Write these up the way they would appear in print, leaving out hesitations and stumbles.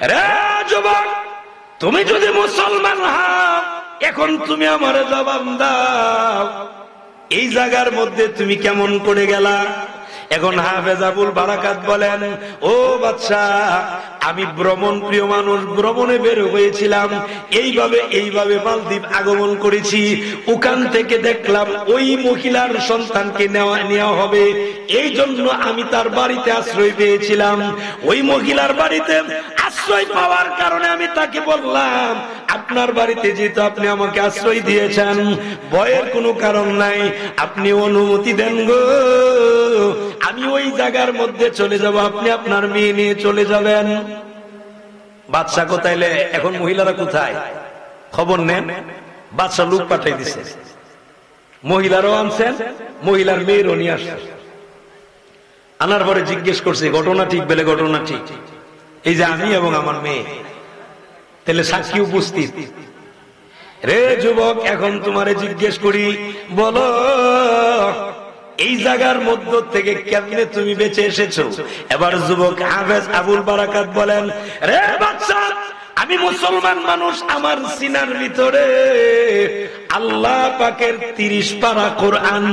রে যুবক, তুমি যদি মুসলমান হও, এখন তুমি আমারে জবাব দাও, এই জায়গার মধ্যে তুমি কেমন করে গেলা? এখন হাফেজ আবুল বারাকাত বলেন, ও বাদশা, আমি ভ্রমণ প্রিয় মানুষ, ভ্রমণে বের হয়েছিলাম, এইভাবে মালদ্বীপ আগমন করেছি। ওখান থেকে দেখলাম ওই মহিলার সন্তানকে নেওয়া হবে, এই জন্য আমি তার বাড়িতে আশ্রয় পেয়েছিলাম। ওই মহিলার বাড়িতে আশ্রয় পাওয়ার কারণে আমি তাকে বললাম, আপনার বাড়িতে যেহেতু আপনি আমাকে আশ্রয় দিয়েছেন, ভয়ের কোনো কারণ নাই, আপনি অনুমতি দেন গো, আমি ওই জায়গার মধ্যে চলে যাব, আপনি আপনার মেয়ে নিয়ে চলে যাবেন। বাদশা কোথায়? এখন মহিলারা কোথায় খবর নেন। বাদশা লোক পাঠাই দিছে, মহিলারও আনছেন, মহিলার মেয়েরও নিয়ে আসছেন। আনার পরে জিজ্ঞেস করছে, ঘটনা ঠিক বলে? ঘটনা ঠিক, এই যে আমি এবং আমার মেয়ে। তাহলে সাক্ষী উপস্থিত। রে যুবক, এখন তোমারে জিজ্ঞেস করি, বলো এই জায়গার মধ্য থেকে কেমনে তুমি বেঁচে এসেছো? এবার যুবক হাফেজ আবুল বারাকাত বলেন, রে বাদশা, আমি মুসলমান মানুষ, আমার সিনার ভিতরে আল্লাহ পাকের 30 পারা কোরআন,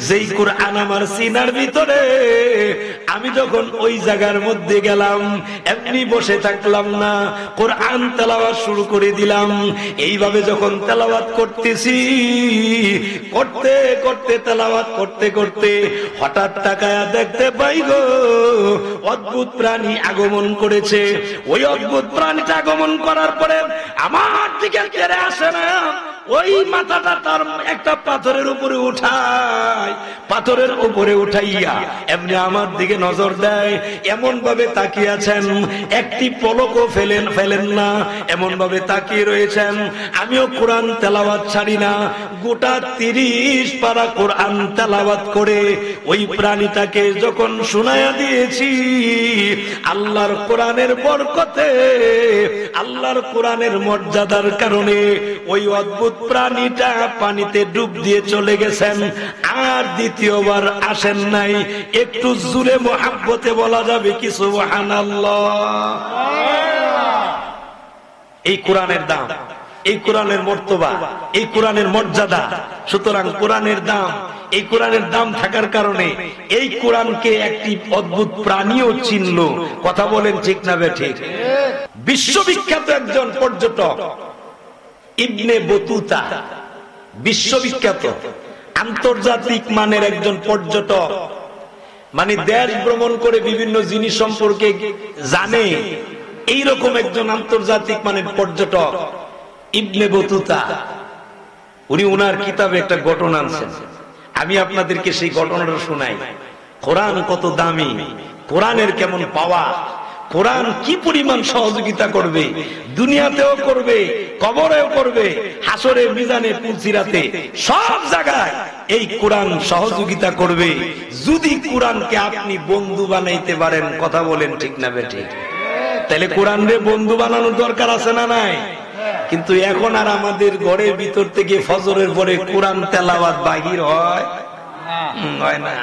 যেই কোরআন আমার সিনার ভিতরে, আমি যখন ওই জায়গার মধ্যে গেলাম, এমনি বসে থাকলাম না, কোরআন তেলাওয়াত শুরু করে দিলাম। এইভাবে যখন তেলাওয়াত করতেছি, করতে করতে তেলাওয়াত করতে করতে হঠাৎ তাকায়া দেখতে পাই গো, অদ্ভুত প্রাণী আগমন করেছে। ওই অদ্ভুত প্রাণীটা আগমন করার পরে আমার দিকে তেড়ে আসে না, ওই মাথাটা তার একটা পাথরের উপরে উঠায়, পাথরের উপরে উঠাইয়া এমনি আমার দিকে নজর দেয়, এমন ভাবে তাকিয়ে আছেন, একটি পলকও ফেলেন না, এমন ভাবে তাকিয়ে রয়েছেন। আমিও কোরআন তেলাওয়াত ছাড়ি না, গোটা 30 পারা কোরআন তেলাওয়াত করে ওই প্রাণীটাকে যখন শোনায়া দিয়েছি, আল্লাহর কোরআনের বরকতে, আল্লাহর কোরআনের মর্যাদার কারণে ওই অদ্ভুত প্রাণীটা পানিতে ডুব দিয়ে চলে গেছেন, আর দ্বিতীয়বার আসেন নাই। একটু জোরে মুহাব্বতে বলা যাবে কি সুবহানাল্লাহ? এই কোরআনের দাম, এই কোরআনের মর্তবা, এই কোরআনের মর্যাদা। সুতরাং কোরআনের দাম, এই কোরআনের দাম থাকার কারণে এই কোরআনকে একটি অদ্ভুত প্রাণীও চিনল। কথা বলেন ঠিক না বেঠিক? বিশ্ববিখ্যাত একজন পর্যটক ইবনে বতুতা, বিশ্ববিখ্যাত আন্তর্জাতিক মানের একজন পর্যটক, মানে দেশ ভ্রমণ করে বিভিন্ন জিনিস সম্পর্কে জানে, এইরকম একজন আন্তর্জাতিক মানের পর্যটক ইবনে বতুতা। উনি ওনার কিতাবে একটা ঘটনা আনছেন, আমি আপনাদেরকে সেই ঘটনাটা শোনাই। কোরআন কত দামি, কোরআনের কেমন পাওয়া, কোরআন কি পরিমাণ সহযোগিতা করবে, দুনিয়াতেও করবে, কবরেও করবে, হাসরে, মিজানে, পুলসিরাতে, সব জায়গায় এই কোরআন সহযোগিতা করবে, যদি কোরআনকে আপনি বন্ধু বানাইতে পারেন। কথা বলেন ঠিক না বেঠিক? তাহলে কোরআনকে বন্ধু বানানোর দরকার আছে না নাই? কিন্তু এখন আর আমাদের ঘরের ভিতর থেকে ফজরের পরে কোরআন তেলাওয়াত বাহির হয় না।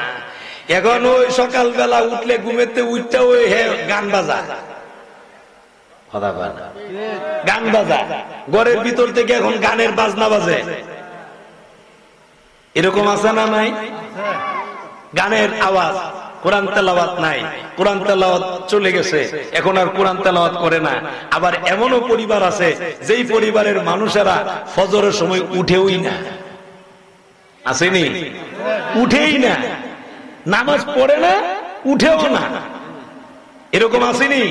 এখন ওই সকালবেলা উঠলে ঘুমেতে উঠতে ওই গান বাজা, গান বাজা, ঘরের ভিতর থেকে এখন গানের বাজনা বাজে। এরকম আছে না নাই? গানের আওয়াজ, কোরআন তেলাওয়াত নাই, কোরআন তেলাওয়াত চলে গেছে, এখন আর কোরআন তেলাওয়াত করে না। আবার এমনও পরিবার আছে যেই পরিবারের মানুষেরা ফজরের সময় উঠেওই না, আসেনি, উঠেই না, নামাজ পড়ে না, উঠেও না, এরকম আসেনি?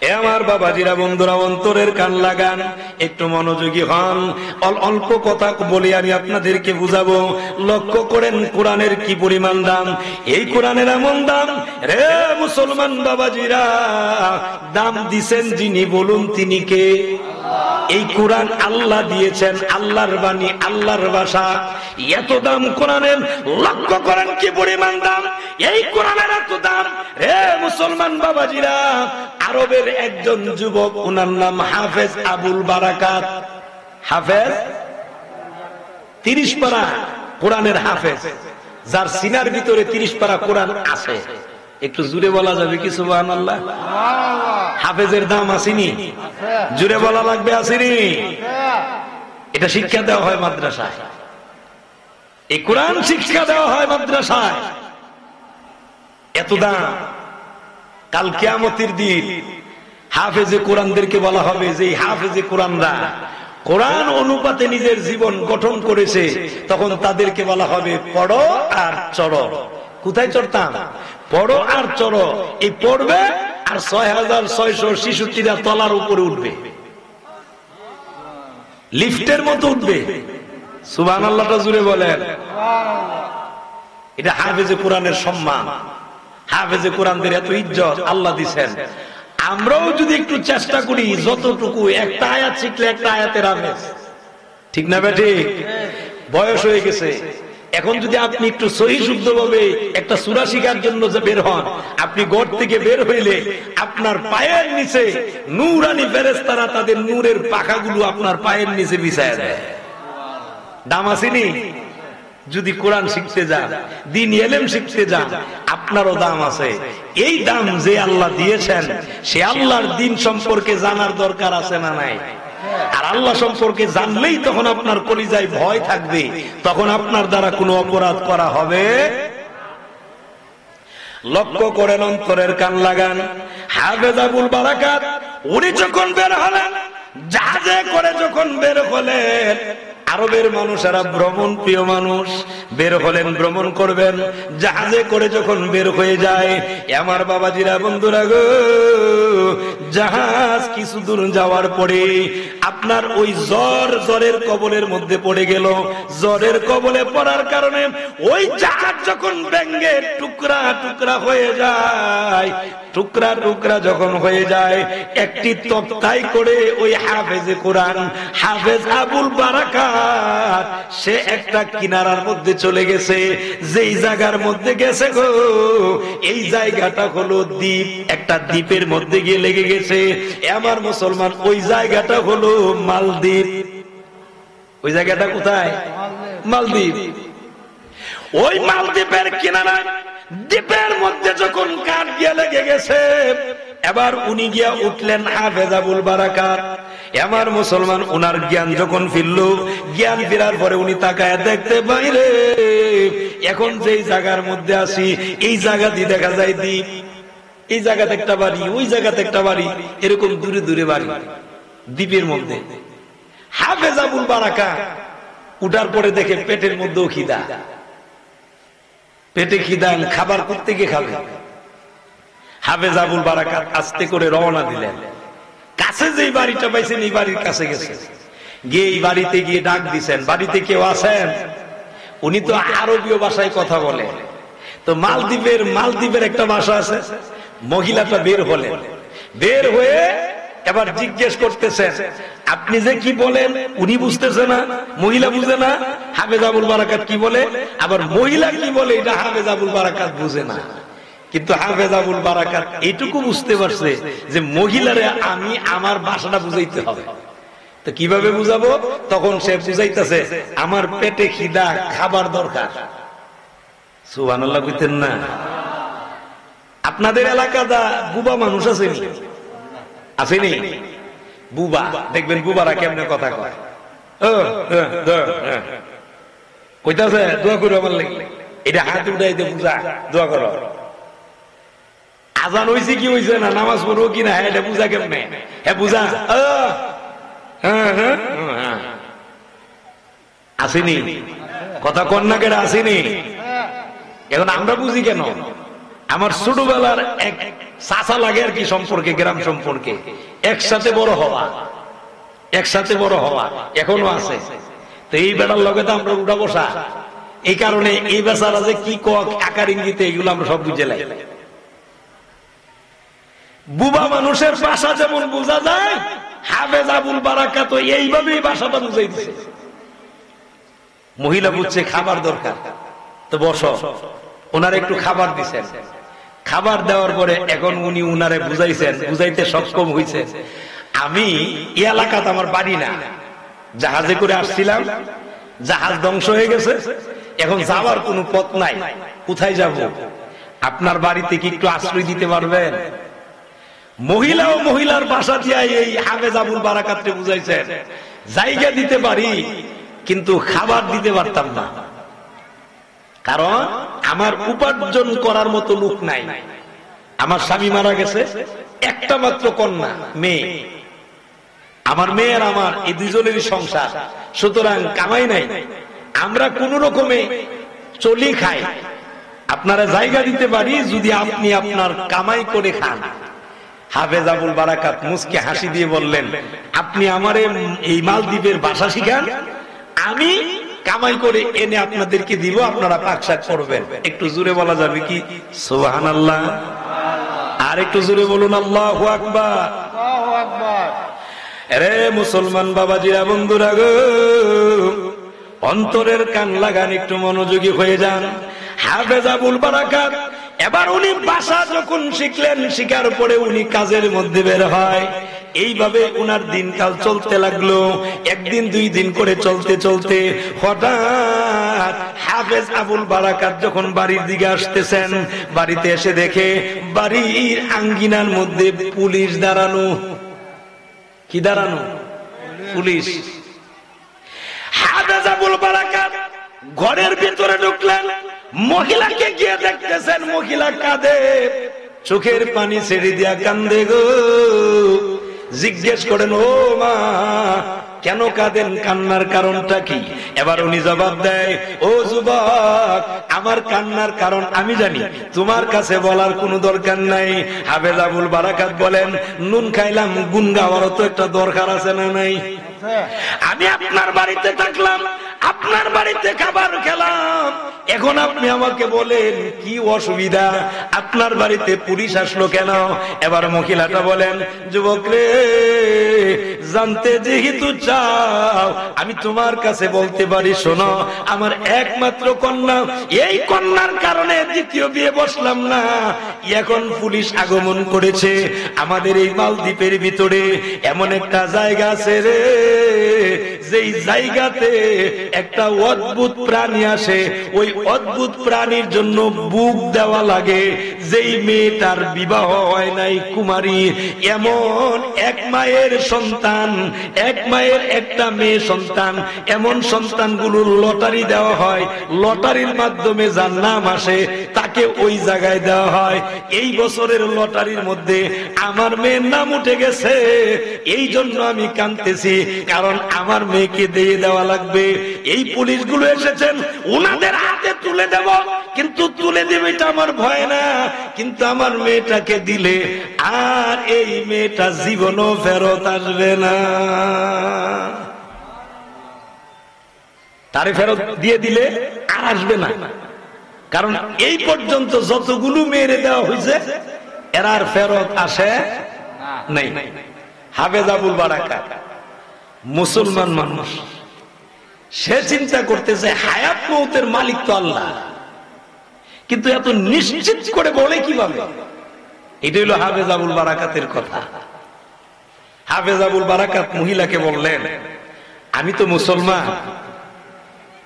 এ আমার বাবাজিরা, বন্ধুরা, অন্তরের কান লাগান, একটু মনোযোগী হন। অল্প কথা বলে আমি আপনাদেরকে বুঝাবো। লক্ষ্য করেন কোরআনের কি পরিমাণ দাম। এই কোরআনের এমন দাম, রে মুসলমান বাবাজিরা, দাম দিছেন যিনি, বলুন তিনি কে? এই কোরআন আল্লাহ দিয়েছেন, আল্লাহর বাণী, আল্লাহর ভাষা। এত দাম কোরআনের, লক্ষ্য করেন কি পরিমাণ দাম এই কোরআনের, এত দাম। রে মুসলমান বাবাজিরা, আরবের একজন যুবক, ওনার নাম হাফেজ আবুল বারাকাত। হাফেজ, 30 পারা কোরআনের হাফেজ, যার সিনার ভিতরে 30 পারা কোরআন আছে। একটু জুড়ে বলা যাবে কি সুবহানাল্লাহ? হাফেজের দাম আসেনি? জুড়ে বলা লাগবে, আসেনি? এটা শিক্ষা দেওয়া হয় মাদ্রাসায়, এই কোরআন শিক্ষা দেওয়া হয় মাদ্রাসায়। এত দাম। কাল কিয়ামতের দিন হাফেজে কোরআনদেরকে বলা হবে যে হাফেজে কোরআনরা কোরআন অনুপাতে নিজের জীবন গঠন করেছে, তখন তাদেরকে বলা হবে পড়ো আর চড়ো। কোথায় চড়তাম? পড়ো আর চড়ো। এই পড়বে আর 6666টা তলার উপরে উঠবে, লিফটের মতো উঠবে। সুবহানাল্লাহটা জুড়ে বলেন। এটা হাফেজে কোরআনের সম্মান। হাফেজে কোরআনদের এত ইজ্জত আল্লাহ দিচ্ছেন। আমরাও যদি একটু চেষ্টা করি, যতটুকু একটা আয়াত শিখলে একটা আয়াতের হাফেজ, ঠিক না বেটি? বয়স হয়ে গেছে, এখন যদি আপনি একটু সহি শুদ্ধ ভাবে একটা সূরা শিখার জন্য যে বের হন, আপনি ঘর থেকে বের হইলে আপনার পায়ের নিচে নূরানি ফেরেশতারা তাদের নূরের পাখাগুলো আপনার পায়ের নিচে বিছায়া দেয়। দাম আসেনি? যদি কোরআন শিখতে যান, দ্বীন ইলম শিখতে যান, আপনারও দাম আছে। এই দাম যে আল্লাহ দিয়েছেন, সে আল্লাহর দ্বীন সম্পর্কে জানার দরকার আছে না নাই? আর আল্লাহ সম্পর্কে জানলেই তখন আপনার কলিজায় ভয় থাকবে, তখন আপনার দ্বারা কোনো অপরাধ করা হবে। লক্ষ্য করেন, অন্তরের কান লাগান। হাফেজ আবুল বারাকাত উনি যখন বের হলেন, জাহাজে করে যখন বের হলেন, আরবের মানুষেরা ভ্রমণ প্রিয় মানুষ, বের হলেন ভ্রমণ করবেন। জাহাজে করে যখন বের হয়ে যায়, আমার বাবাজিরা, বন্ধুরা গো, জাহাজ কিছু দূর যাওয়ার পরে আপনার ওই জ্বরের কবলের মধ্যে পড়ে গেল। জ্বরের কবলে পড়ার কারণে ওই জাহাজ যখন ভেঙে টুকরা টুকরা হয়ে যায়, টুকরা টুকরা যখন হয়ে যায়, একটি তক্তায় করে ওই হাফেজে কোরআন হাফেজ আবুল বারাকাত সে একটা কিনারার মধ্যে চলে গেছে। যেই জায়গার মধ্যে গেছে গো, এই জায়গাটা হলো দ্বীপ, একটা দ্বীপের মধ্যে গিয়ে লেগে গেছে। আমার মুসলমান, ওই জায়গাটা হলো মালদ্বীপ। ওই জায়গাটা কোথায়? মালদ্বীপ। ওই মালদ্বীপের কিনারায় দ্বীপের মধ্যে যখন কাঠ গিয়ে লেগে গেছে, এবার উনি গিয়া উঠলেন হাফেজ আবুল বারাকাত। আমার মুসলমান, উনার জ্ঞান যখন ফিরল, জ্ঞান ফেরার পরে উনি তাকায় দেখতে বাইরে, এখন যেই জায়গার মধ্যে আসি, এই জায়গা দিয়ে দেখা যায় দ্বীপ। এই জায়গাতে একটা বাড়ি, ওই জায়গাতে একটা বাড়ি, এরকম দূরে দূরে বাড়ি দ্বীপের মধ্যে। হাফেজ আবুল বারাকাত উঠার পরে দেখে পেটের মধ্যেও খিদা, পেটে খিদা, খাবার করতে গিয়ে খাবে। হাফেজ আবুল বারাকাত আস্তে করে রওনা দিলেন। কাছে যেই বাড়িটা পাইছেন, এই বাড়ির কাছে গেছে, গিয়ে এই বাড়িতে গিয়ে ডাক দিছেন, বাড়িতে কেউ আছেন? উনি তো আরবীয় ভাষায় কথা বলে, তো মালদ্বীপের একটা ভাষা আছে। মহিলাটা বের হলেন, বের হয়ে এবার জিজ্ঞেস করতেছেন, আপনি যে কি বলেন? উনি বুঝতেছে না, মহিলা বুঝে না হাফেজ আবুল বারাকাত কি বলে, আবার মহিলা কি বলে এটা হাফেজ আবুল বারাকাত বুঝে না। কিন্তু হাফেজ আবুল বারাকাত এইটুকু বুঝতে পারছে যে মহিলারে আমি আমার ভাষাটা বুঝাইতে হবে। তো কিভাবে বুঝাবো? তখন সে বুঝাইতেছে, আমার পেটে খিদা, খাবার দরকার। সুবহানাল্লাহ কইতেন না? আপনাদের এলাকাটা বুবা মানুষ আসেনি? আসেনি? বুবা দেখবেন, বুবারা কেমনে কথা কয়, কইতাছে দোয়া করো আমার লাগি, এটা হাত উঠাইতে বুঝা দোয়া করো। আজান হইছে কি হইছে না, নামাজ পড়বো কিনা, হ্যাঁ এটা বুঝা কেমনে? হ্যাঁ বুঝা, আসেনি? কথা কন্যা কেটা আসেনি? এখন আমরা বুঝি কেন? আমার ছোটবেলার এক চাচা লাগে আর কি সম্পর্কে, গ্রাম সম্পর্কে, একসাথে বড় হওয়া, একসাথে বড় হওয়া এখনো আছে। তো এই বেড়ার লগে তো আমরা উঠা বসা, এই কারণে এই বেচারা যে কি কক আকার ইঙ্গিতে এগুলো আমরা সব বুঝে লাই। বুবা মানুষের ভাষা যেমন বোঝা যায়, হাফেজ আবুল বারাকাত এইভাবেই ভাষাটা বুঝাই দিছে। মহিলা বুঝছে খাবার দরকার, তো বসো, ওনারে একটু খাবার দিছেন। খাবার দেওয়ার পরে এখন উনি উনারে বুঝাইছেন, বুঝাইতে সক্ষম হইছে, আমি এই এলাকাতে আমার বাড়ি না, জাহাজে করে আসছিলাম, জাহাজ ধ্বংস হয়ে গেছে, এখন যাওয়ার কোনো পথ নাই, কোথায় যাব? আপনার বাড়িতে কি একটু আশ্রয় দিতে পারবেন? মহিলা ও মহিলার বাসা দিয়া এই হাফেজ আবুল বারাকাতকে বুঝাইছেন জায়গা দিতে পারি কিন্তু খাবার দিতে পারতাম না, কারণ আমার উপার্জন করার মতো লোক নাই। আমার স্বামী মারা গেছে, একটা মাত্র কন্যা মেয়ে, আমার মেয়ে আর আমার এই দুজনেরই সংসার, সুতরাং কামাই নাই, আমরা কোন রকমে চলি খাই। আপনারা জায়গা দিতে পারি যদি আপনি আপনার কামাই করে খান। হাফেজ আবুল বারাকাত মুস্কে হাসি দিয়ে বললেন, আপনি আমারে এই মালদ্বীপের ভাষা শিখান, আমি কামাই করে এনে আপনাদেরকে দিব, আপনারা পাকশাক করবেন। একটু জোরে বলা যাবে কি সুবহানাল্লাহ? আর একটু জোরে বলুন আল্লাহু আকবার। আরে মুসলমান বাবাজিরা, বন্ধুরা গো, অন্তরের কান লাগান, একটু মনোযোগী হয়ে যান। হাফেজ আবুল বারাকাত এবার উনি ভাষা যখন শিখলেন, শিখার পরে উনি কাজের মধ্যে বের হয়। এইভাবে উনার দিনকাল চলতে লাগলো। একদিন দুই দিন করে চলতে চলতে হঠাৎ হাফেজ আবুল বারাকাত যখন বাড়ির দিকে আসতেছেন, বাড়িতে এসে দেখে বাড়ির আঙ্গিনার মধ্যে পুলিশ দাঁড়ানো। কি দাঁড়ানো? পুলিশ। হাফেজ আবুল বারাকাত ঘরের ভিতরে ঢুকলেন, মহিলাকে গিয়ে দেখতেছেন মহিলা কাঁদে, চোখের পানি ছেড়ে দিয়া কান্দে গো। জিজ্ঞেস করেন, ও মা কেন কাঁদেন, কান্নার কারণটা কি? এবার উনি জবাব দেয়, ও যুবক, আমার কান্নার কারণ আমি জানি, তোমার কাছে বলার কোনো দরকার নাই। হাফেজ আবুল বারাকাত বলেন, নুন খাইলাম, গুন গাওয়ারও তো একটা দরকার আছে না নাই? আমি আপনার বাড়িতে থাকলাম, আপনার বাড়িতে খাবার খেলাম, এখন আপনি আমাকে বলেন কি অসুবিধা, আপনার বাড়িতে পুলিশ আসলো কেন? এবার মহিলাটা বলেন, যুবক রে, জানতে যেহেতু চাও আমি তোমার কাছে বলতে পারি, শোনো, আমার একমাত্র কন্যা, এই কন্যার কারণে দ্বিতীয় বিয়ে বসলাম না। এখন পুলিশ আগমন করেছে আমাদের এই মালদ্বীপের ভিতরে, এমন একটা জায়গা আছে রে, যেই জায়গাতে একটা অদ্ভুত প্রাণী আসে, ওই অদ্ভুত প্রাণীর জন্য বুক দেওয়া লাগে। যেই মেয়েটার বিবাহ হয় নাই, কুমারী, এমন এক মায়ের সন্তান, এক মায়ের একটা মেয়ে সন্তান, এমন সন্তানগুলোর লটারি দেওয়া হয়। লটারির মাধ্যমে যার নাম আসে তাকে ওই জায়গায় দেওয়া হয়। এই বছরের লটারির মধ্যে আমার মেয়ের নাম উঠে গেছে, এই জন্য আমি কাঁদতেছি, কারণ আমার মেয়েকে দিয়ে দেওয়া লাগবে। এই পুলিশগুলো এসেছেন, ওনাদের হাতে তুলে দেব, কিন্তু তুলে দেবে এটা আমার ভয় না, কিন্তু আমার মেয়েটাকে দিলে আর এই মেয়েটা জীবনও ফেরত আসবে না। তারে ফেরত দিয়ে দিলে আর আসবে না, কারণ এই পর্যন্ত যতগুলো মেয়েরে দেওয়া হয়েছে এরা আর ফেরত আসে নাই। হাফেজ আবুল বারাকাত মুসলমান মানুষ, সে চিন্তা করতেছে হায়াত মৌতের মালিক তো আল্লাহ, কিন্তু এত নিশ্চিত করে বলে কিভাবে? এটা হলো হাফেজ আবুল বারাকাতের কথা। হাফেজ আবুল বারাকাত মহিলাকে বললেন, আমি তো মুসলমান,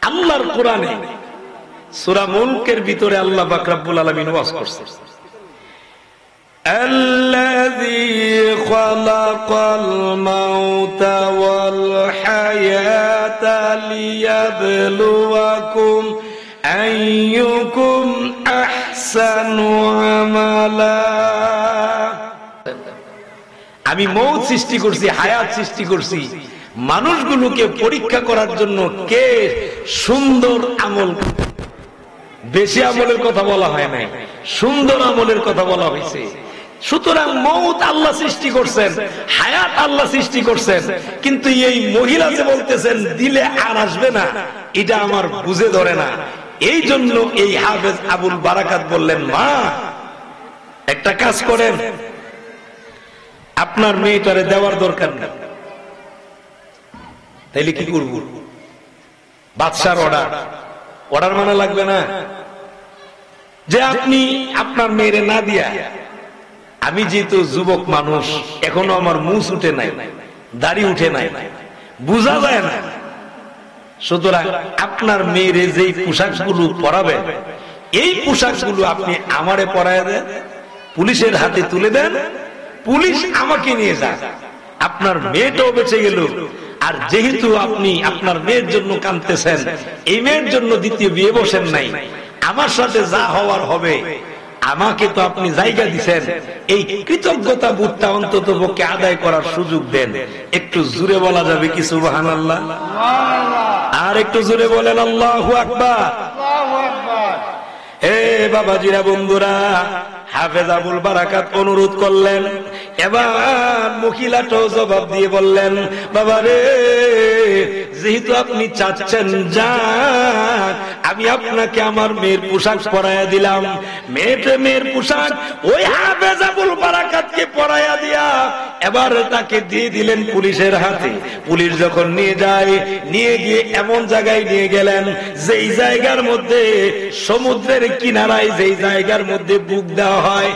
আল্লাহর কোরআনে সূরা মুলকের ভিতরে আল্লাহ পাক রব্বুল আলামিন ওয়াজ করছে, الذي خلق الموت والحياة ليبلوكم أيكم أحسن عملا। আমি মৌত সৃষ্টি করছি, হায়াত সৃষ্টি করছি, মানুষগুলোকে পরীক্ষা করার জন্য কে সুন্দর আমল। বেশি আমলের কথা বলা হয় নাই, সুন্দর আমলের কথা বলা হয়েছে। সুতরাং মৌত আল্লাহ সৃষ্টি করছেন, হায়াত আল্লাহ সৃষ্টি করছেন, কিন্তু এই মহিলা যে বলতেছেন দিলে আর আসবে না, এটা আমার বুঝে ধরে না। এই জন্য এই হাফেজ আবুল বারাকাত বললেন, মা একটা কাজ করেন, আপনার মেয়েটারে দেওয়ার দরকার নেই। তাইলে কি করব? বাদশার অর্ডার মানা লাগবে না যে আপনি আপনার মেয়েরে না দিয়া, আমি যেহেতু যুবক মানুষ, এখনো আমার মুছ উঠে নাই, দাড়ি উঠে নাই, বুঝা যায় না, সুতরাং আপনার মেয়েরে যেই পোশাকগুলো পরাবেন, এই পোশাকগুলো আপনি আমারে পরায় দেন, পুলিশের হাতে তুলে দেন, পুলিশ আমাকে নিয়ে যায়, আপনার মেয়েটাও বেঁচে গেল। আর যেহেতু আপনি আপনার মেয়ের জন্য কাঁদতেছেন, এই মেয়ের জন্য দ্বিতীয় বিয়ে বসেন নাই, আমার সাথে যা হওয়ার হবে, আমাকে তো আপনি জায়গা দিচ্ছেন, এই কৃতজ্ঞতা বোধটা অন্তত পক্ষে আদায় করার সুযোগ দেন। একটু জোরে বলা যাবে কি সুবহানাল্লাহ? আর একটু জোরে বলেন আল্লাহু আকবার। হে বাবাজিরা, বন্ধুরা, হাফেজ আবুল বারাকাত অনুরোধ করলেন। এবার মহিলাটাও জবাব দিয়ে বললেন, বাবা রে, যেহেতু আপনি চাচ্ছেন যান, আমি আপনাকে আমার মেয়ের পোশাক পরাইয়া দিলাম। মেয়ের পোশাক ওই হাফেজ আবুল বারাকাতকে পরাইয়া দিয়া এবার তাকে দিয়ে দিলেন পুলিশের হাতে। পুলিশ যখন নিয়ে যায়, নিয়ে গিয়ে এমন জায়গায় নিয়ে গেলেন যেই জায়গার মধ্যে সমুদ্রের কিনারায়, যেই জায়গার মধ্যে বুক দেওয়া হয়,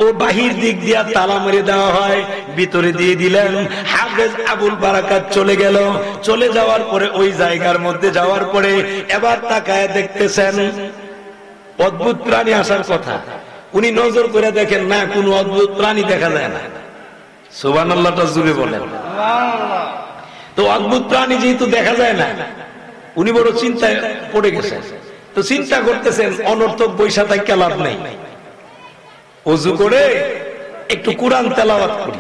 ও বাহির দিক দিয়া তালা মেরে দেওয়া হয়, ভিতরে দিয়ে দিলেন। হাফেজ আবুল বারাকাত চলে গেল। চলে যাওয়ার পরে ওই জায়গার মধ্যে যাওয়ার পরে এবার তাকায় দেখতেছেন অদ্ভুত প্রাণী আসার কথা। উনি নজর করে দেখেন না, কোন অদ্ভুত প্রাণী দেখা যায় না। সুবহানাল্লাহটা জুড়ে বলেন। তো অদ্ভুত প্রাণী যেহেতু দেখা যায় না, উনি বড় চিন্তায় পড়ে গেছেন। তো চিন্তা করতেছেন, অনর্থক বৈশা থাকা লাভ নেই, ওযু করে একটু কোরআন তেলাওয়াত করি।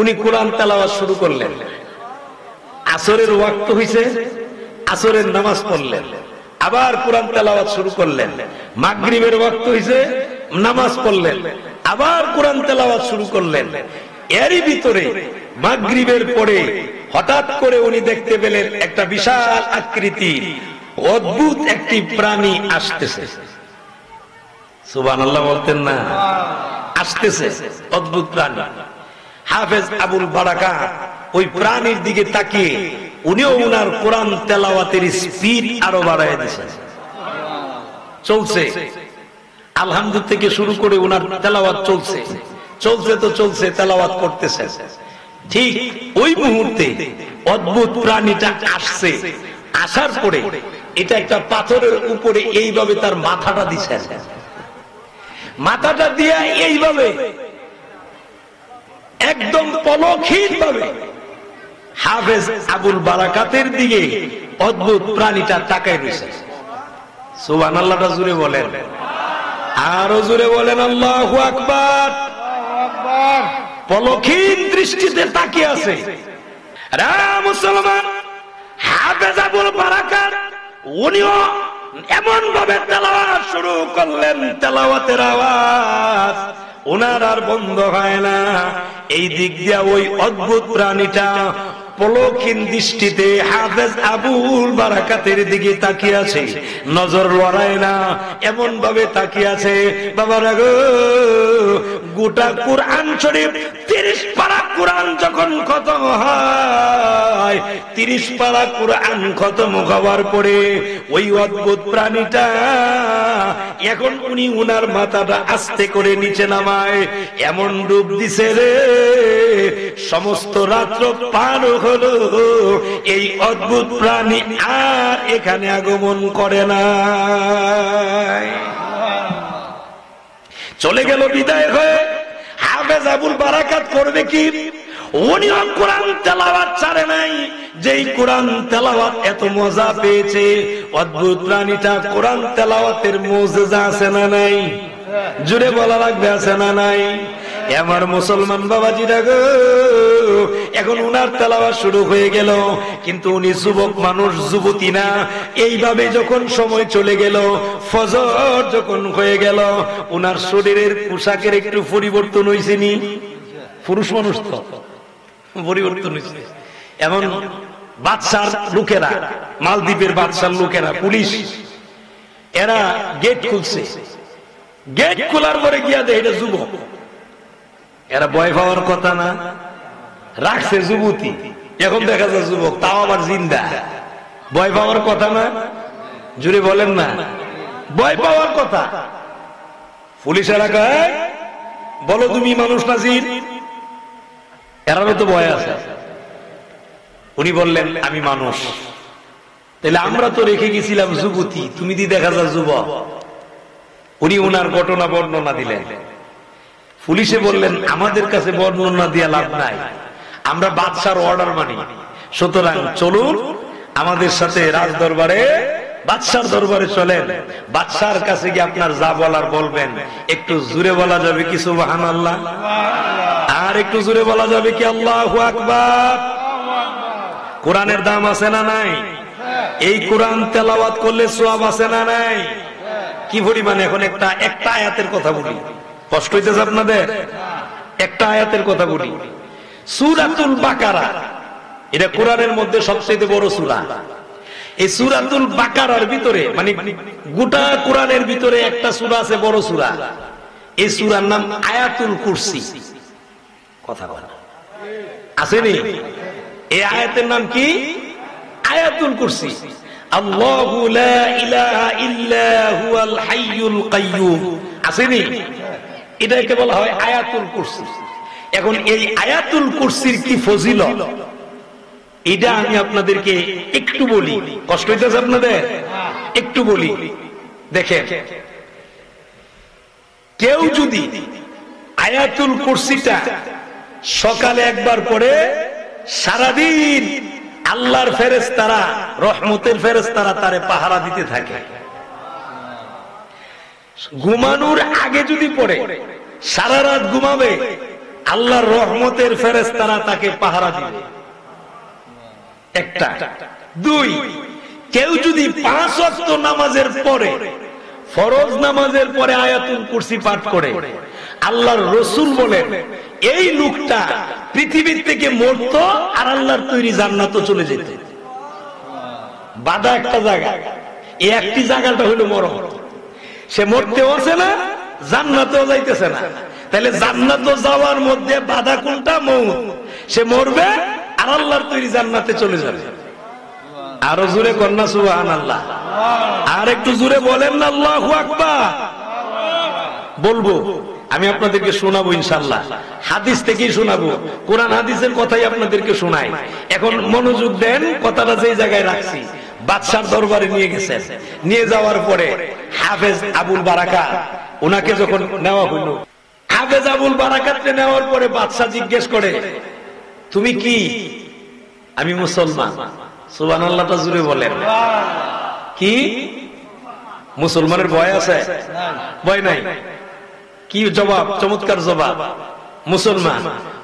উনি কোরআন তেলাওয়াত শুরু করলেন। আসরের ওয়াক্ত হইছে, আসরের নামাজ পড়লেন, আবার কোরআন তেলাওয়াত শুরু করলেন। মাগরিবের ওয়াক্ত হইছে, নামাজ পড়লেন, আবার কোরআন তেলাওয়াত শুরু করলেন। এরই ভিতরে মাগরিবের পরে হঠাৎ করে উনি দেখতে পেলেন একটা বিশাল আকৃতির অদ্ভুত একটি প্রাণী আসতেছে। সুবহানাল্লাহ বলতেন না? আসতেছে অদ্ভুত প্রাণী। হাফেজ আবুল বারাকাত ওই প্রাণীর দিকে তাকিয়ে উনিও উনার কোরআন তেলাওয়াতের স্পিড আরো বাড়ায় দিয়েছেন। চলছে, আলহামদুলিল্লাহ থেকে শুরু করে উনার তেলাওয়াত চলছে, চলছে তো চলছে, তেলাওয়াত করতেছে। ঠিক ওই মুহূর্তে অদ্ভুত প্রাণীটা আসছে। আসার পরে এটা একটা পাথরের উপরে এইভাবে তার মাথাটা দিছেন। মাথাটা দিয়ে এইভাবে একদম পলকহীন ভাবে হাফেজ আবুল বারাকাতের দিকে অদ্ভুত প্রাণীটা তাকায় রয়েছে। সুবহানাল্লাহটা জুড়ে বলেন, আরো জুড়ে বলেন আল্লাহু আকবার। পলকহীন দৃষ্টিতে তাকিয়ে আছে। রা মুসলমান, হাফেজ আবুল বারাকাত উনিও এমন ভাবে তেলাওয়াত শুরু করলেন, তেলাওয়াতের আওয়াজ ওনার আর বন্ধ হয় না। এই দিক দিয়া ওই অদ্ভুত প্রাণীটা পলকহীন দৃষ্টিতে হাফেজ আবুল বারাকাতের দিকে তাকিয়ে আছে, নজর লড়ায় না, এমন ভাবে তাকিয়ে আছে। বাবারা গো, গোটা কুরআন শরীফ 30 পারা কুরআন যখন খতম হয়, 30 পারা কুরআন খতম হওয়ার পরে ওই অদ্ভুত প্রাণীটা এখন উনি উনার মাথাটা আস্তে করে নিচে নামায়, এমন ডুব দিছে রে, সমস্ত রাত্র পার হলো, এই অদ্ভুত প্রাণী আর এখানে আগমন করে না। চলে গেল বিদায় হয়ে। হাফেজ আবুল বারাকাত করবে কি? উনিও কোরআন তেলাওয়াত ছাড়ে নাই। যেই কোরআন তেলাওয়াত এত মজা পেয়েছে, অদ্ভুত প্রাণীটা কোরআন তেলাওয়াতের মুজিজা আছে না নাই? জুড়ে বলা লাগবে, আছে না নাই? আমার মুসলমান বাবাজিরা গো, এখন উনার তেলাওয়াত শুরু হয়ে গেল, কিন্তু উনি যুবক মানুষ, যুবতী না। এইভাবে যখন সময় চলে গেল, ফজর যখন হয়ে গেল, উনার শরীরের পোশাকের একটু পরিবর্তন হয়েছে নি? পুরুষ মানুষ তো পরিবর্তন হয়েছে। এমন বাদশার লোকেরা, মালদ্বীপের বাদশার লোকেরা, পুলিশ, এরা গেট খুলছে। গেট খোলার পরে গিয়া দেয় এটা যুবক। এরা ভয় পাওয়ার কথা না, রাখছে যুবতী, এখন দেখা যায় যুবক, তাও আবার জিন্দা। ভয় পাওয়ার কথা না? জুড়ে বলেন না, ভয় পাওয়ার কথা। পুলিশ এলাকায় বলো তুমি মানুষ না জিন? এরারও তো ভয় আছে। উনি বললেন আমি মানুষ। তাহলে আমরা তো রেখে গেছিলাম যুবতী, তুমি দি দেখা যায় যুবক। উনি উনার ঘটনা বর্ণনা দিলেন। পুলিশে বললেন আমাদের কাছে বর্ণনা দিয়ে লাভ নাই, আমরা বাদশার অর্ডার মানি, সুতরাং চলুন আমাদের সাথে রাজ দরবারে, বাদশার দরবারে চলেন, বাদশার কাছে গিয়ে আপনার যা বলার বলবেন। একটু জোরে বলা যাবে কি সুবহানাল্লাহ? আর একটু জোরে বলা যাবে কি আল্লাহু আকবার? কোরআনের দাম আছে না নাই? এই কোরআন তেলাওয়াত করলে সওয়াব আছে না নাই? কি পরিমাণে! এখন একটা আয়াতের কথা বলি, কষ্ট হইতেছে আপনাদের? একটা আয়াতের কথা বলি। সূরাতুল বাকারা, এটা কোরআনের মধ্যে সবচেয়ে বড় সূরা। এই সূরাতুল বাকারার ভিতরে, মানে গোটা কোরআনের ভিতরে একটা সূরা আছে বড় সূরা, এই সূরার নাম আয়াতুল কুরসি। কথা বলা আসেনি? এই আয়াতের নাম কি? আয়াতুল কুরসি। আল্লাহু লা ইলাহা ইল্লা হুয়াল হাইয়ুল কাইয়্যুম, আসেনি? এটাকে বলা হয় আয়াতুল কুরসি। এখন এই আয়াতুল কুরসির কি ফজিলত, এটা আমি আপনাদেরকে একটু বলি। কষ্ট হইতেছে আপনাদের? একটু বলি। দেখেন, কেউ যদি আয়াতুল কুরসিটা সকালে একবার পড়ে, সারাদিন আল্লাহর ফেরেশতারা, রহমতের ফেরেশতারা তারে পাহারা দিতে থাকে। ঘুমানোর আগে যদি পড়ে, সারা রাত ঘুমাবে, আল্লাহর রহমতের ফেরেশতারা তাকে পাহারা দিবে। একটা। দুই, কেউ যদি 5 ওয়াক্ত নামাজের পরে, ফরজ নামাজের পরে আয়াতুল কুরসি পাঠ করে, আল্লাহর রাসূল বলেন এই লোকটা পৃথিবীর থেকে মরতো আর আল্লাহর তৈরি জান্নাতে চলে যেত। বাধা একটা জায়গা, এই একটি জায়গাটা হলো মরণ। সে মরতেও আছে না, জান্নাতেও যাইতেছে না। তাহলে জান্নাতে যাওয়ার মধ্যে বাধা কোনটা? মৌত। সে মরবে আর আল্লাহর তৈরি জান্নাতে চলে যাবে। আরো জোরে কন্যা সুবহানাল্লাহ। আর একটু জোরে বলেন না আল্লাহু আকবার। বলবো, আমি আপনাদেরকে শোনাবো ইনশাআল্লাহ, হাদিস থেকেই শোনাবো, কোরআন হাদিসের কথাই আপনাদেরকে শোনাই। এখন মনোযোগ দেন, কথাটা যেই জায়গায় রাখছি। বাদশার দরবারে নিয়ে গেছেন, নিয়ে যাওয়ার পরে হাফেজ আবুল বারাকাত, ওনাকে যখন নেওয়া হলো, হাফেজ আবুল বারাকাতকে নেওয়ার পরে বাদশা জিজ্ঞেস করে, তুমি কি? আমি মুসলমান। সুবহানাল্লাহটা জোরে বলেন। কি মুসলমানের ভয় আছে? ভয় নাই। কি জবাব? চমৎকার জবাব। মুসলমান,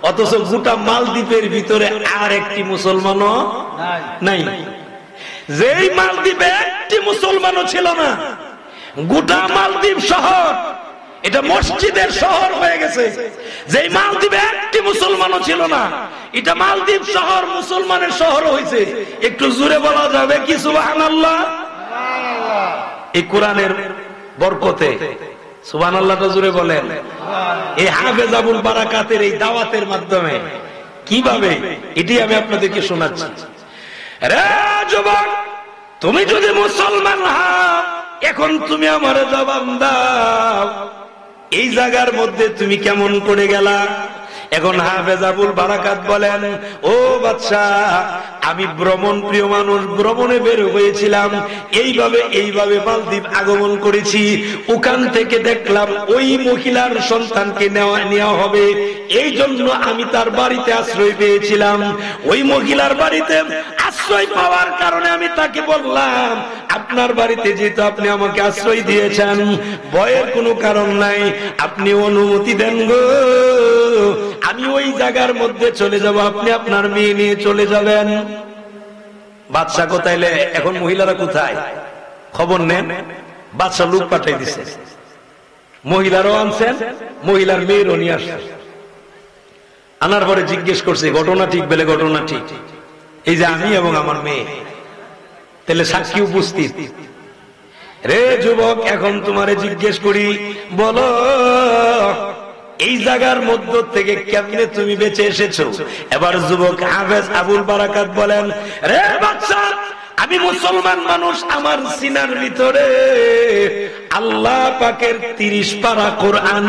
অথচ গোটা মালদ্বীপের ভিতরে আর একটি মুসলমানও নাই। যেই মালদ্বীপে একটি মুসলমানও ছিল না, গোটা মালদ্বীপ শহর এটা মসজিদের শহর হয়ে গেছে। যেই মালদ্বীপে একটি মুসলমানও ছিল না, এটা মালদ্বীপ শহর মুসলমানের শহর হয়েছে। একটু জোরে বলা যাবে কি সুবহানাল্লাহ? এই কোরআনের বরকতে সুবহানাল্লাহটা জোরে বলেন। এই হাফেজ আবুল বারাকাতের এই দাওয়াতের মাধ্যমে কিভাবে, এটি আমি আপনাদেরকে শোনাচ্ছি। রে যুবক, তুমি যদি মুসলমান হও, এখন তুমি আমারে জবাব দাও, এই জায়গার মধ্যে তুমি কেমন করে গেলা? এখন হাফেজ আবুল বারাকাত বলেন, ও বাদশাহ, আমি ভ্রমণ প্রিয় মানুষ, ভ্রমণে বের হয়েছিলাম, এইভাবে মালদ্বীপ আগমন করেছি। ওখান থেকে দেখলাম ওই মহিলার সন্তানকে নেওয়া হবে, এই জন্য আমি তার বাড়িতে আশ্রয় পেয়েছিলাম। ওই মহিলার বাড়িতে আশ্রয় পাওয়ার কারণে আমি তাকে বললাম, আপনার বাড়িতে যেহেতু আপনি আমাকে আশ্রয় দিয়েছেন, ভয়ের কোনো কারণ নাই, আপনি অনুমতি দেন গো, আমি ওই জায়গার মধ্যে চলে যাব, আপনি আপনার মেয়ে নিয়ে চলে যাবেন। বাদশাহ কোথায়? এখন মহিলারা কোথায়? খবর নেন। বাদশাহ লোক পাঠাই দিছে, মহিলারও আনছেন, মহিলার মেয়েরও নিয়ে আসছেন। আনার পরে জিজ্ঞেস করছে, ঘটনা ঠিক? বলে ঘটনা ঠিক, এই যে আমি এবং আমার মেয়ে। তাহলে সাক্ষী উপস্থিত। রে যুবক, এখন তোমারে জিজ্ঞেস করি, বলো এই জায়গার মধ্য থেকে কেমনে তুমি বেঁচে এসেছো? এবার যুবক হাফেজ আবুল বারাকাত বলেন, রে বাদশা, আমি মুসলমান মানুষ, আমার সিনার ভিতরে আল্লাহ পাকের 30 পারা কোরআন,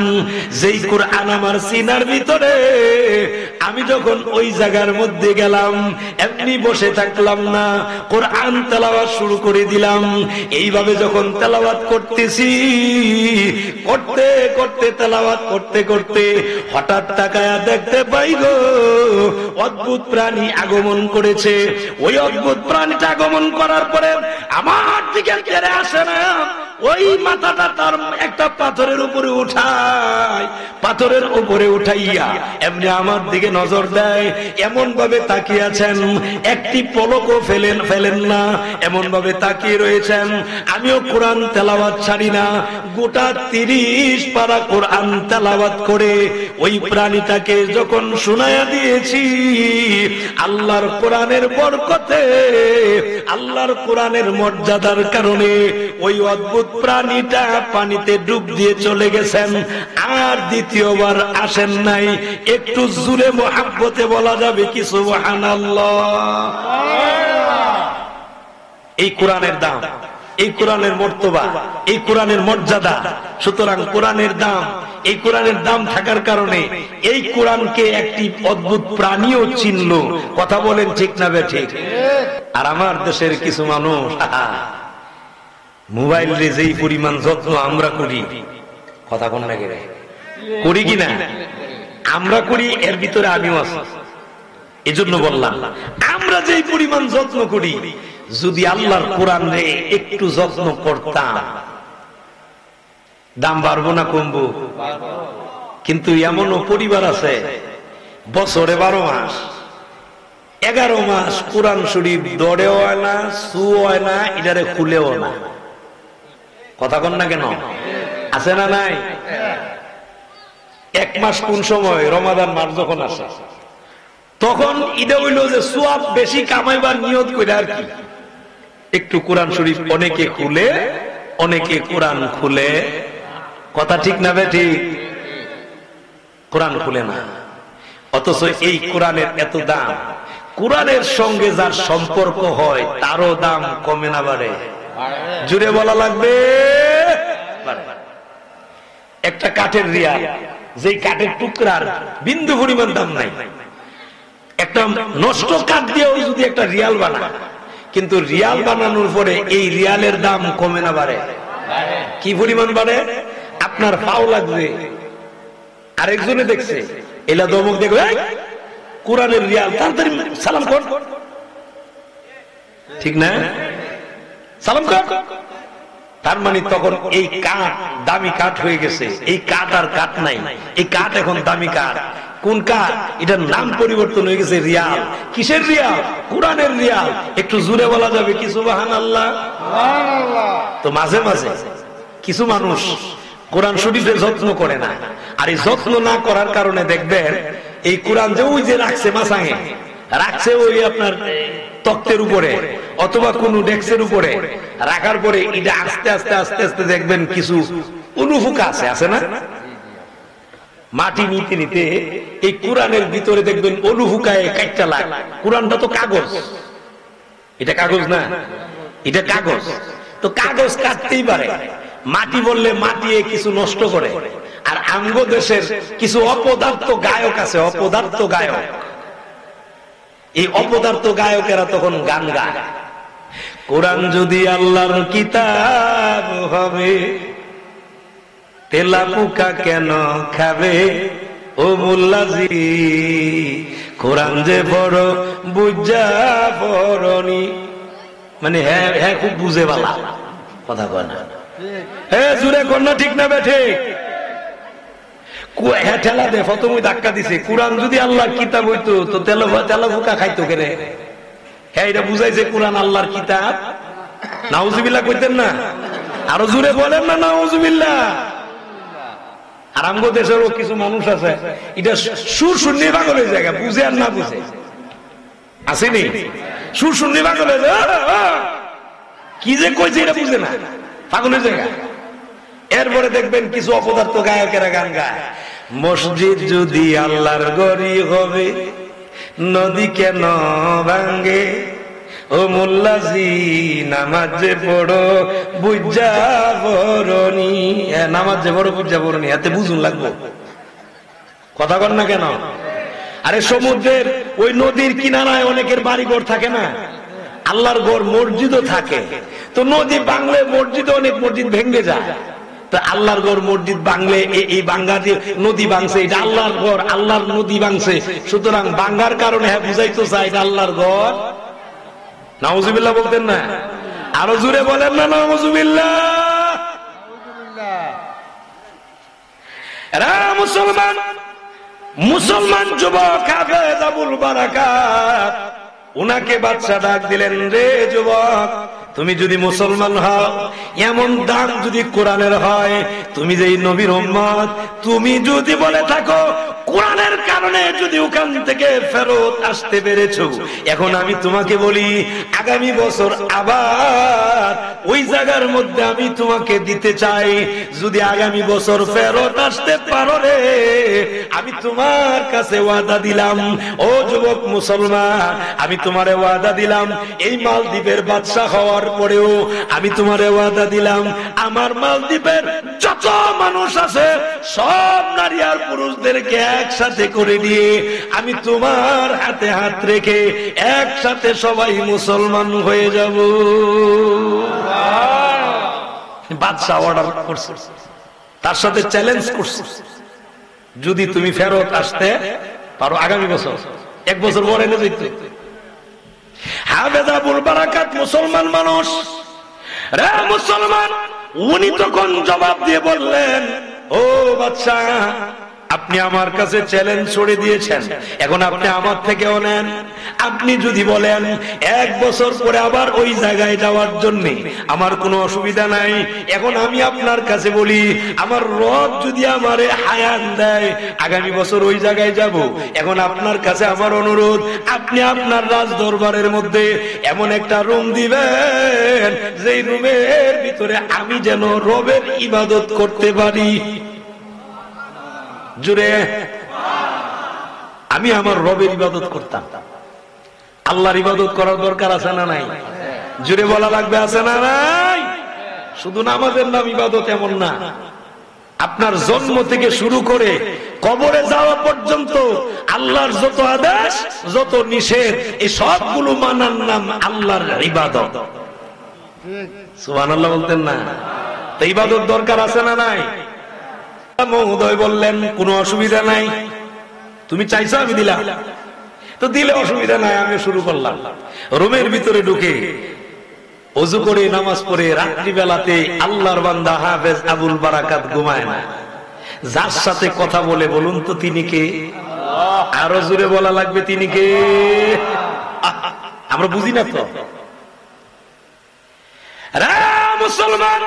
যেই কোরআন আমার সিনার ভিতরে, আমি যখন ওই জায়গার মধ্যে গেলাম, এমনি বসে থাকলাম না, কোরআন তেলাওয়াত শুরু করে দিলাম। এইভাবে যখন তেলাওয়াত করতেছি, করতে করতে তেলাওয়াত করতে করতে হঠাৎ তাকায়া দেখতে পাই গো, অদ্ভুত প্রাণী আগমন করেছে। ওই অদ্ভুত প্রাণীটা আগমন করার পরে আমার দিকে তেড়ে আসে না, ওই মাথাটা তার একটা পাথরের উপরে উঠায়, পাথরের উপরে উঠাইয়া এমনি আমার দিকে নজর দেয়, এমন ভাবে তাকিয়ে আছেন, একটি পলকও ফেলেন না, এমন ভাবে তাকিয়ে রয়েছেন। আমিও কোরআন তেলাওয়াত ছাড়ি না, গোটা 30 পারা কোরআন তেলাওয়াত করে ওই প্রাণীটাকে যখন শোনায়া দিয়েছি, আল্লাহর কোরআনের বরকতে, আল্লাহর কোরআনের মর্যাদার কারণে ওই অদ্ভুত প্রাণীটা পানিতে ডুব দিয়ে চলে গেছেন, আর দ্বিতীয়বার আসেন নাই। একটু জোরে মুহাব্বতে বলা যাবে কি সুবহানাল্লাহ। এই কোরআনের দাম, এই কোরআনের মর্তবা, এই কোরআনের মর্যাদা। সুতরাং কোরআনের দাম, এই কোরআনের দাম থাকার কারণে এই কোরআনকে একটি অদ্ভুত প্রাণীও চিনল। কথা বলেন ঠিক না বেঠিক? আর আমার দেশের কিছু মানুষ মোবাইল রে যেই পরিমাণ যত্ন আমরা করি, কথা কোন না গেলে করি কিনা, আমরা করি, এর ভিতরে আমিও আছি। এজন্য বললাম, আমরা যেই পরিমাণ যত্ন করি, যদি আল্লাহর কোরআন রে একটু যত্ন করতাম, দাম বাড়বো না কমবো? কিন্তু এমনও পরিবার আছে বছরে 12 মাস 11 মাস কোরআন শরীফ দড়েও হয় না, সু হয় না, এটারে খুলেও না। কথা কন না কেন? আছে না নাই? 1 মাস কোন সময়? রমাদান মাস যখন আসে, তখন এটা হইল যে সোয়াব বেশি কামাইবার নিয়ত করে আর কি, একটু কোরআন শরীফ অনেকে খুলে, অনেকে কোরআন খুলে। কথা ঠিক না বেঠিক? কোরআন খুলে না। অথচ এই কোরআনের এত দাম, কোরআনের সঙ্গে যার সম্পর্ক হয় তারও দাম কমে না বাড়ে? জুড়ে বলা লাগবে। একটা কাঠের রিয়াল, যেই কাঠের টুকরার বিন্দু পরিমাণ দাম নাই, একটা নষ্ট কাঠ দিয়েও যদি একটা রিয়াল বানায়, কিন্তু রিয়াল বানানোর পরে এই রিয়ালের দাম কমে না বাড়ে? কি পরিমাণ বাড়ে? আপনার পাও লাগবে, আরেকজনে দেখছে, এলা দমক দেখবে, কোরআনের রিয়াল, তাড়াতাড়ি সালাম কর, ঠিক না? সালাম কর। তার মানে তখন এই কাঠ দামি কাঠ হয়ে গেছে, এই কাঠ আর কাঠ নাই, এই কাঠ এখন দামি কাঠ। কোন কাঠ? এটার নাম পরিবর্তন হয়ে গেছে রিয়াল। কিসের রিয়াল? কোরআনের রিয়াল। একটু জোরে বলা যাবে কি সুবহানাল্লাহ? তো মাঝে মাঝে কিছু মানুষ কোরআন শরীফের যত্ন করে না, আর এই যত্ন না করার কারণে দেখবেন এই কোরআন যে ওই যে রাখছে মাসাঙে, রাখছে ওই আপনার তক্তের উপরে অথবা কোন ডেস্কের উপরে রাখার পরে এটা আস্তে আস্তে আস্তে আস্তে দেখবেন কিছু অনুফুকা আছে না, মাটি নিতে নিতে এই কোরআনের ভিতরে দেখবেন অনুফুকায় কাটটা লাগে। কোরআনটা তো কাগজ, এটা কাগজ না, এটা কাগজ। তো কাগজ কাটতেই পারে, মাটি বললে মাটি কিছু নষ্ট করে। আর আমগো দেশের কিছু অপদার্থ গায়ক আছে, অপদার্থ গায়ক, এই অপদার্থ গায়কেরা তখন গান গায়, কোরআন যদি আল্লাহর কিতাব হবে তেলা পোকা কেন খাবে ও মোল্লাজি, কোরআন যে বড় বুঝা পড়নি। মানে হ্যাঁ হ্যাঁ খুব বুঝে বালা, কথা কয় না, হ্যাঁ জুড়ে কর না, ঠিক না বেঠে? হ্যাঁ ঠেলা দে, ফতমই ধাক্কা দিছে, কোরআন যদি আল্লাহর কিতাব হইতো তো তেলা পোকা খাইতো কেরে? হ্যাঁ এটা বুঝাইছে কোরআন আল্লাহর কিতাব। নাউজুবিল্লাহ কইতেন না? আরো জুড়ে বলেন না নাউজুবিল্লাহ। আর আমগো দেশেরও কিছু মানুষ আছে, এটা সুর শুনলে পাগলের জায়গা, বুঝে আর না বুঝে আসেনি, সুর শুনলে পাগলের কি যে কইছে এটা বুঝে না, পাগলের জায়গা। এরপরে দেখবেন কিছু অপদার্থ গায়কেরা গান গায়, মসজিদ যদি আল্লাহর গড়ি হবে নদী কেন ভাঙ্গে, ও মোল্লাজি নামাজ যে পড়ো বুঝা বরণী, নামাজ যে বড় বুঝা বরণী, এতে বুঝুন লাগবো, কথা কন না কেন? আরে সমুদ্রের ওই নদীর কিনারায় অনেকের বাড়িঘর থাকে না, আল্লাহর ঘর মসজিদও থাকে। তো নদী বাংলে মসজিদে অনেক মসজিদ ভেঙে যায়, তো আল্লাহর ঘর মসজিদ বাংলে এই বাঙ্গা দিয়ে নদী ভাঙছে, এটা আল্লাহর ঘর, আল্লাহর নদী ভাঙছে। সুতরাং বাঙ্গার কারণে হ্যাঁ বুঝাইতো চাই এটা আল্লাহর ঘর। নাউজুবিল্লাহ বলতেন না? আরো জোরে বলেন না নাউজুবিল্লাহ। এরা মুসলমান, মুসলমান যুবক হাফেজ আবুল বারাকাত, উনাকে বাদশা ডাক দিলেন, রে যুবক তুমি যদি মুসলমান হও, এমন দান যদি কোরআনের হয়, তুমি যেই নবীর উম্মত, তুমি যদি বলে থাকো কোরআনের কারণে যদি ওখান থেকে ফেরত আসতে পেরেছো, এখন আমি তোমাকে বলি আগামী বছর আবার ওই জায়গার মধ্যে আমি তোমাকে দিতে চাই। যদি আগামী বছর ফেরত আসতে পারো রে, আমি তোমার কাছে ওয়াদা দিলাম, ও যুবক মুসলমান, আমি তোমারে ওয়াদা দিলাম, এই মালদ্বীপের বাদশা হওয়ার পরেও আমি তোমারে ওয়াদা দিলাম, আমার মালদ্বীপের যত মানুষ আছে সব নারী আর পুরুষদেরকে একসাথে করে নিয়ে আমি তোমার হাতে হাত রেখে একসাথে সবাই মুসলমান হয়ে যাব। বাদশা অর্ডার করছে, তার সাথে চ্যালেঞ্জ করছে, যদি তুমি ফেরত আসতে পারো আগামী বছর, এক বছর পরে এনে যেত। হাফেজ আবুল বারাকাত মুসলমান মানুষ, রে মুসলমান, উনি তখন জবাব দিয়ে বললেন, ও বাদশা, আপনি আমার কাছে চ্যালেঞ্জ ছড়ে দিয়েছেন, এখন আপনি আমার থেকেও নেন। আপনি যদি বলেন এক বছর পরে আবার ওই জায়গায় যাওয়ার জন্য, আমার কোনো অসুবিধা নাই। এখন আমি আপনার কাছে বলি, আমার রব যদি আমারে হায়াত দেয়, আগামী বছর ওই জায়গায় যাব। এখন আপনার কাছে আমার অনুরোধ, আপনি আপনার রাজ দরবারের মধ্যে এমন একটা রুম দিবেন, যেই রুমের ভিতরে আমি যেন রবের ইবাদত করতে পারি। জুড়ে আমি আমার রবের ইবাদত করতাম। আল্লাহর ইবাদত করার দরকার আছে না নাই? জুড়ে বলা লাগবে, আছে না নাই? শুধু নামাজের নাম ইবাদত এমন না, আপনার জন্ম থেকে শুরু করে কবরে যাওয়া পর্যন্ত আল্লাহর যত আদেশ যত নিষেধ, এই সবগুলো মানার নাম আল্লাহর ইবাদত। সুবহানাল্লাহ বলতেন না? তো ইবাদত দরকার আছে না নাই? মহোদয় বললেন, কোনো অসুবিধা নাই, তুমি চাইছো আমি দিলাম। তো দিলে অসুবিধা নাই, আমি শুরু করলাম। রুমের ভিতরে ঢুকে ওযু করে নামাজ পড়ে রাত্রিবেলাতে আল্লাহর বান্দা হাফেজ আবুল বারাকাত ঘুমায় না। যার সাথে কথা বলে বলুন তো তিনি কে? আরো জোরে বলা লাগবে, তিনি কে? আমরা বুঝি না তো। মুসলমান,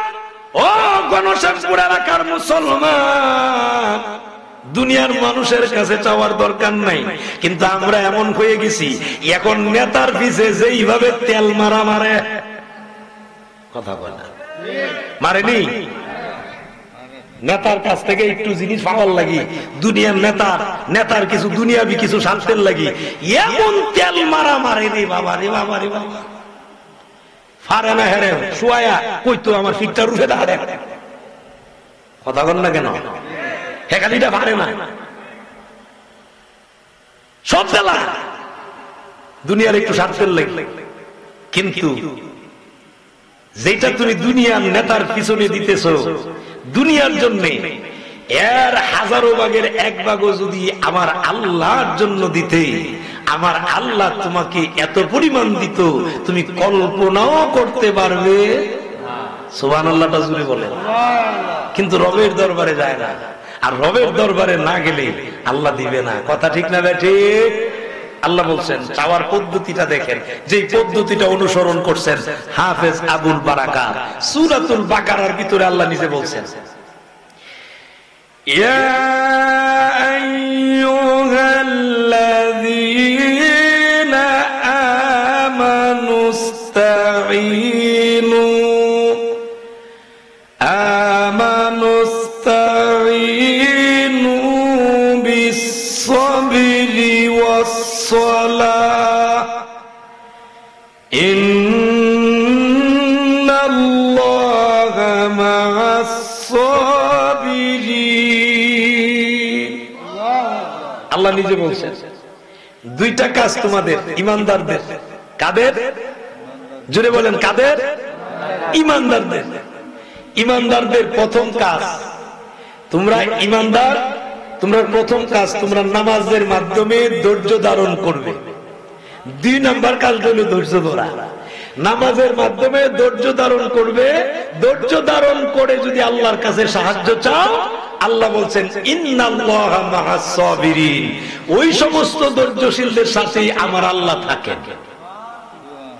ও গণশেখপুর এলাকার মুসলমান, দুনিয়ার মানুষের কাছে চাওয়ার দরকার নাই, কিন্তু আমরা এমন হয়ে গেছি, এখন নেতার পিছে যেইভাবে তেল মারা মারে, কথা বলে মারেনি, নেতার কাছ থেকে একটু জিনিস পাওয়ার লাগি, দুনিয়ার নেতার কিছু দুনিয়াবি কিছু স্বার্থের লাগি এমন তেল মারা মারে রে বাবা, রে বাবা, রে বাবা। ফারে না হেরে শুয়ায়া কইতো আমার ফিটটা রুখে দাঁড়ে, কথা বল না কেন? হেকালিটা পারে না, সব দেলা দুনিয়ার একটু স্বার্থের লাগে। কিন্তু যেটা তুমি দুনিয়ার নেতার পিছনে দিতেছ দুনিয়ার জন্য, এর 1000 ভাগের 1 ভাগও যদি আমার আল্লাহর জন্য দিতে, আমার আল্লাহ তোমাকে এত পরিমাণ দিত তুমি কল্পনাও করতে পারবে। সুবহানাল্লাহটা জুড়ে বলে। কিন্তু রবের দরবারে যায় না, আর রবের দরবারে না গেলে আল্লাহ দিবে না, কথা ঠিক না ঠিক? আল্লাহ বলছেন, চাওয়ার পদ্ধতিটা দেখেন, যে পদ্ধতিটা অনুসরণ করছেন হাফেজ আবুল বারাকাত। সূরাতুল বাকারার ভিতরে আল্লাহ নিজে বলছেন, ইয়া আইয়ুহাল্লাযীনা আমানুস্তাঈনু বিস-সাবরি ওয়াস-সালাহ ইন্নাল্লাহা মা'আস সাবিরিন। আল্লাহ নিজে বলছেন দুইটা কাজ তোমাদের ঈমানদারদের। কাদের? জোরে বলেন কাদের? ঈমানদারদের। ঈমানদারদের প্রথম কাজ, তোমরা ঈমানদার, তোমরা প্রথম কাজ তোমরা নামাজের মাধ্যমে ধৈর্য ধারণ করবে। 2 নাম্বার কাজ হলো ধৈর্য ধরা। নামাজের মাধ্যমে ধৈর্য ধারণ করবে। ধৈর্য ধারণ করে যদি আল্লাহর কাছে সাহায্য চাও, আল্লাহ বলছেন ইন্নাল্লাহা মা'আস সাবিরিন, ওই সমস্ত ধৈর্যশীলদের সাথে আমার আল্লাহ থাকেন।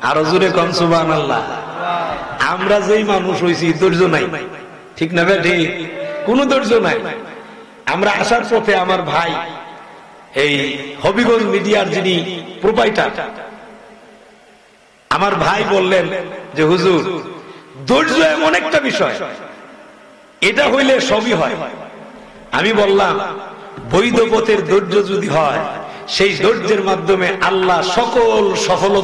আরো জোরে কোন সুবহানাল্লাহ। আমরা যেই মানুষ হইছি ধৈর্য নাই, ঠিক না ভাই? ঠিক, কোনো ধৈর্য নাই। আমরা আসার পথে আমার ভাই এই হবিগঞ্জ মিডিয়ার যিনি প্রোপাইটার, আমার ভাই বললেন যে হুজুর ধৈর্য এমন একটা বিষয়, এটা হইলে সবই হয়। আমি বললাম বৈধ পথের ধৈর্য যদি হয়, সেই ধৈর্যের মাধ্যমে আল্লাহ সকল সফলতা